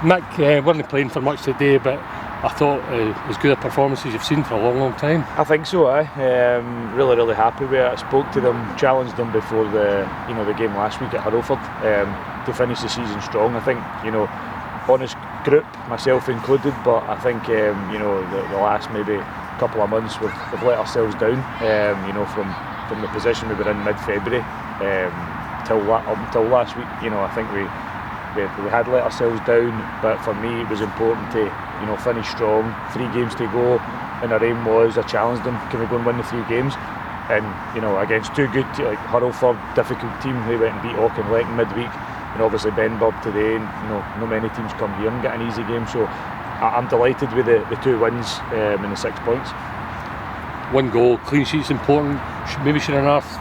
Mick, weren't playing for much today, but I thought as good a performance as you've seen for a long, long time. I think so. Really, really happy with it. I spoke to them, challenged them before the game last week at Hurlford to finish the season strong. I think honest group, myself included, but I think the last maybe couple of months we've let ourselves down. From the position we were in mid-February up until last week. I think we had let ourselves down, but for me it was important to finish strong. 3 games to go, and our aim was, I challenged them, can we go and win the 3 games? And against 2 good like Hurlford, difficult team, they went and beat Auchinleck midweek, and obviously Benburb today, and not many teams come here and get an easy game, so I'm delighted with the 2 wins and the 6 points. 1 goal, clean sheet's important. Maybe should have enough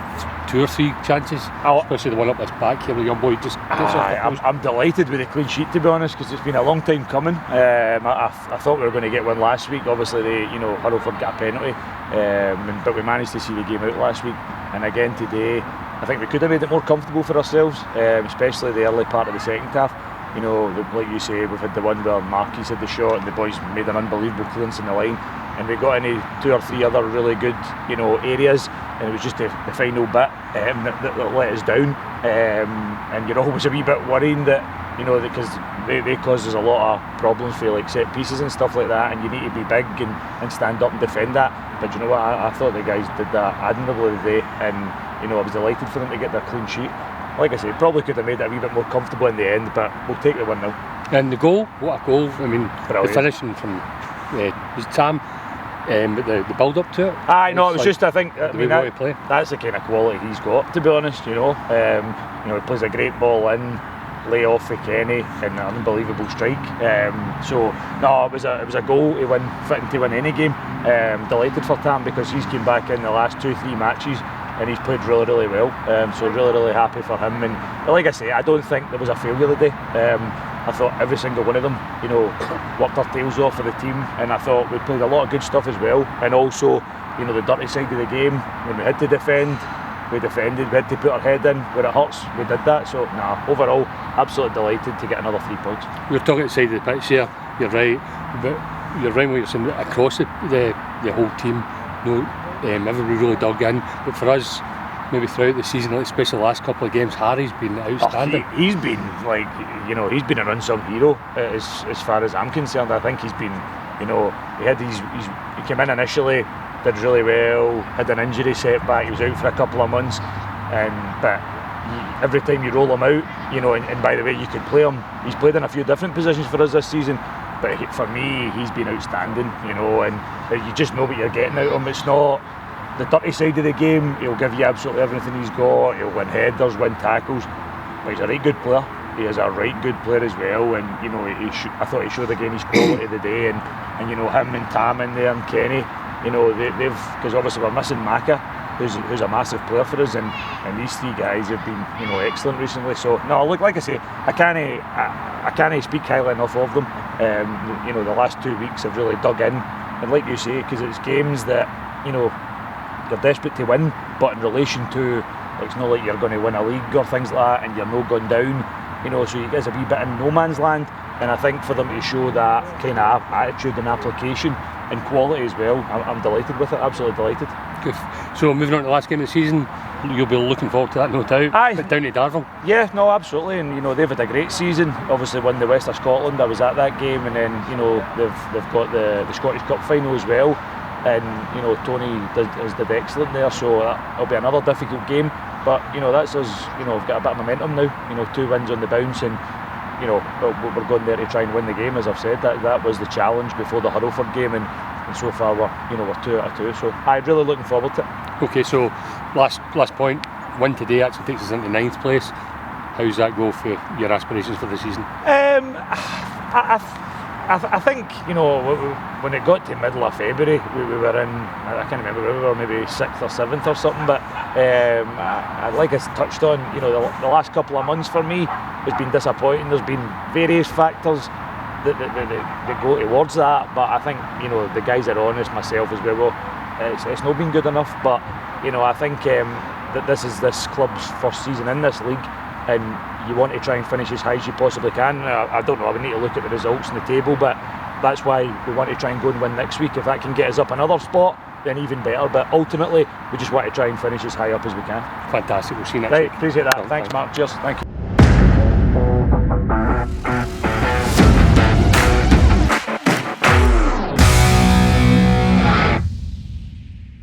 2 or 3 chances, especially the one up this back here. The young boy just gets off. I'm delighted with the clean sheet, to be honest, because it's been a long time coming. I thought we were going to get one last week. Obviously, Hurlford got a penalty, but we managed to see the game out last week. And again today, I think we could have made it more comfortable for ourselves, especially the early part of the second half. Like you say, we've had the one where Marquis had the shot and the boys made an unbelievable clearance in the line, and we got into 2 or 3 other really good areas, and it was just the final bit that let us down, and you're always a wee bit worrying that because they cause us a lot of problems for like set pieces and stuff like that, and you need to be big and stand up and defend that. But you know what, I thought the guys did that admirably today, and I was delighted for them to get their clean sheet. Like I say, probably could have made it a wee bit more comfortable in the end, but we'll take the 1-0. And the goal, what a goal! I mean, brilliant. The finishing from was Tam, but the build up to it. It was just, I think, that's the kind of quality he's got, to be honest. He plays a great ball in, lay off for Kenny, and an unbelievable strike. It was a goal to win, fitting to win any game. Delighted for Tam because he's came back in the last 2-3 matches. And he's played really, really well. So really, really happy for him. And like I say, I don't think there was a failure today. I thought every single one of them, worked their tails off for the team. And I thought we played a lot of good stuff as well. And also, the dirty side of the game, when we had to defend, we defended. We had to put our head in where it hurts. We did that. So overall, absolutely delighted to get another 3 points. We're talking at the side of the pitch here. You're right, but you're right when you're saying across the whole team. Everybody really dug in, but for us, maybe throughout the season, especially the last couple of games, Harry's been outstanding. He's been he's been an unsung hero as far as I'm concerned. I think he's been, he came in initially, did really well, had an injury setback, he was out for a couple of months, but every time you roll him out, and by the way, you could play him. He's played in a few different positions for us this season. But for me, he's been outstanding, and you just know what you're getting out of him. It's not the dirty side of the game. He'll give you absolutely everything he's got. He'll win headers, win tackles. But he's a right good player. He is a right good player as well. And I thought he showed again his quality today. And him and Tam in there and Kenny. They've because obviously we're missing Maka, who's a massive player for us, and these 3 guys have been excellent recently. So look, like I say, I can't speak highly enough of them. The last 2 weeks have really dug in, and like you say, because it's games that you're desperate to win, but in relation to, it's not like you're going to win a league or things like that, and you're not going down. So you guys a wee bit in no man's land, and I think for them to show that kind of attitude and application and quality as well, I'm delighted with it, absolutely delighted. Good. So moving on to the last game of the season, you'll be looking forward to that, no doubt. Aye. But down to Darvel. Yeah, no, absolutely, and they've had a great season. Obviously won the West of Scotland. I was at that game, and then they've got the Scottish Cup final as well, and Tony did excellent there. So it'll be another difficult game, but that's us. We've got a bit of momentum now. 2 wins on the bounce, and we're going there to try and win the game. As I've said, that was the challenge before the Hurlford game, and so far we're 2 out of 2. So I'm really looking forward to it. Okay, so last point, win today actually takes us into 9th place. How's that go for your aspirations for the season? I think when it got to middle of February, we were in, I can't remember, we were maybe 6th or 7th or something, but like I touched on, the last couple of months for me has been disappointing. There's been various factors that go towards that, but I think the guys are honest, myself as well, it's not been good enough. But I think that this is this club's first season in this league, and you want to try and finish as high as you possibly can. I don't know, I would need to look at the results in the table, but that's why we want to try and go and win next week. If that can get us up another spot, then even better, but ultimately we just want to try and finish as high up as we can. Fantastic, we'll see you next Right, week. appreciate that. Thanks, Mark. Cheers. Thank you.